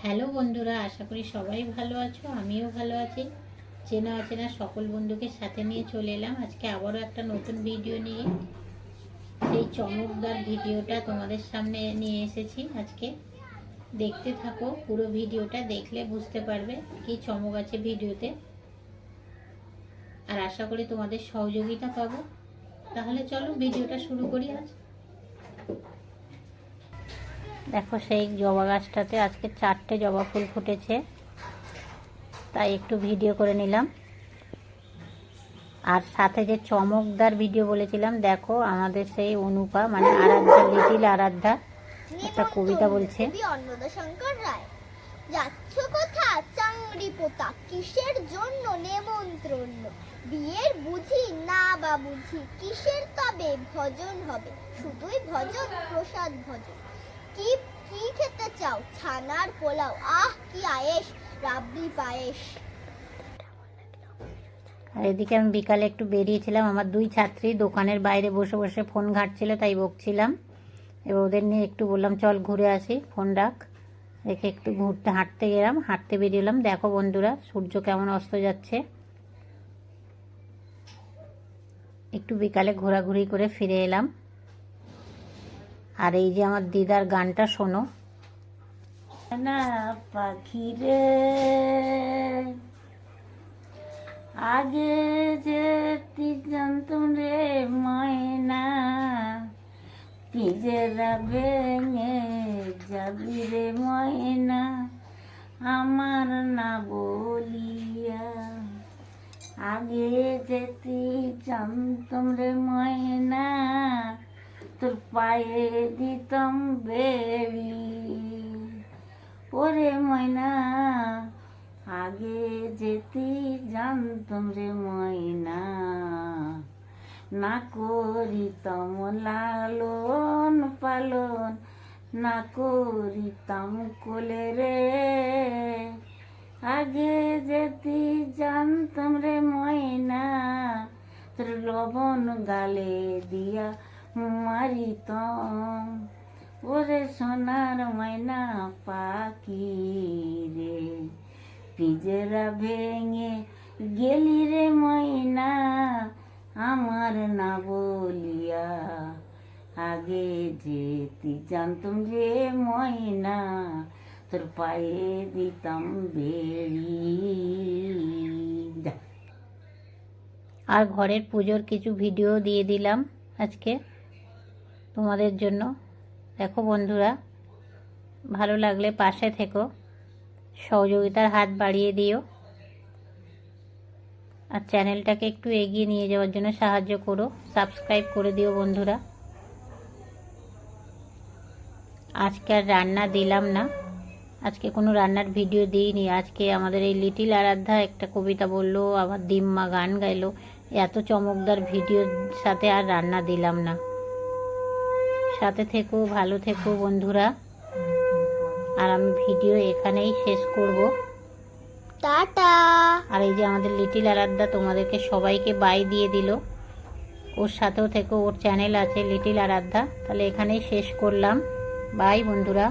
Hello বন্ধুরা, আশা করি সবাই ভালো আছো। আমিও ভালো আছি। চেনা অচেনা সকল বন্ধুকে সাথে নিয়ে চলে এলাম আজকে আবারও একটা নতুন ভিডিও নিয়ে। সেই চমকদার ভিডিওটা তোমাদের সামনে নিয়ে এসেছি আজকে। দেখতে থাকো, পুরো ভিডিওটা দেখলে বুঝতে পারবে কি চমক আছে ভিডিওতে, আর আশা করি তোমাদের সহযোগিতা পাবো। তাহলে চলো ভিডিওটা শুরু করি। আজ দেখো, সেই জবা গাছটাতে আজকে 4টে জবা ফুল ফুটেছে, তাই একটু ভিডিও করে নিলাম। আর সাথে যে চমকদার ভিডিও বলেছিলাম, দেখো আমাদের সেই অনুপা মানে আরাধ্যা, লিটিল আরাধ্যা একটা কবিতা বলছে। অন্নদাশঙ্কর রায়, যাচ্ছ কোথা চাংড়ি পোতা, কিসের জন্য নেমন্ত্রণ, বিয়ের বুঝি না বা বুঝি, কিসের তবে ভজন হবে, শুধুই ভজন প্রসাদ ভজন, কি কি খেতে চাও, ছানার পোলাও, আহ কি আয়েশ, রাবড়ি পায়েস। আর এদিকে আমি বিকালে একটু বেরিয়েছিলাম, আমার 2 ছাত্রী দোকানের বাইরে বসে বসে ফোন ঘাঁটছিল, তাই বকছিলাম। এবার ওদের নিয়ে একটু বললাম চল ঘুরে আসি, ফোন রাখ, রেখে একটু হাঁটতে গেলাম, হাঁটতে বেরিয়েলাম। দেখো বন্ধুরা, সূর্য কেমন অস্ত যাচ্ছে। একটু বিকালে ঘোরাঘুরি করে ফিরে এলাম। আর এই যে আমার দিদার গানটা শোনো না, পাখি রে আগে যে জানতুম রে ময়না, পিজেরা ভেঙে যাবি রে ময়না, আমার না বলিয়া, আগে যেতি জানতুম রে ময়না, তোর পায়ে দিতাম বেড়ি, ওরে ময়না আগে যেতি জানতুম রে ময়না, না করিতাম লালন পালন, না করিতাম কোলে রে, আগে যেতি জানতাম রে ময়না, তোর লবণ গালে দিয়া মারিতাম, ওরে সোনার ময়না পাখি রে, পিজরা ভেঙে গেলি রে ময়না, আমার না বলিয়া, আগে যেতি জানতুম রে ময়না, তোর পায়ে দিতাম বেড়ি। আর ঘরের পুজোর কিছু ভিডিও দিয়ে দিলাম আজকে তোমাদের জন্য। দেখো বন্ধুরা, ভালো লাগলে পাশে থেকো, সহযোগিতার হাত বাড়িয়ে দিও, আর চ্যানেলটাকে একটু এগিয়ে নিয়ে যাওয়ার জন্য সাহায্য করো, সাবস্ক্রাইব করে দিও বন্ধুরা। আজকে আর রান্না দিলাম না, আজকে কোনো রান্নার ভিডিও দিইনি। আজকে আমাদের এই লিটিল আরাধ্যা একটা কবিতা বললো, আবার দিম্মা গান গাইলো, এত চমকদার ভিডিওর সাথে আর রান্না দিলাম না। সাথে থেকো, ভালো থেকো বন্ধুরা। আর আমি ভিডিও এখানেই শেষ করব, টাটা। আর এই যে আমাদের লিটিল আরাধ্যা তোমাদেরকে সবাইকে বাই দিয়ে দিল, ওর সাথেও থেকো, ওর চ্যানেল আছে লিটিল আরাধ্যা। তাহলে এখানেই শেষ করলাম, বাই বন্ধুরা।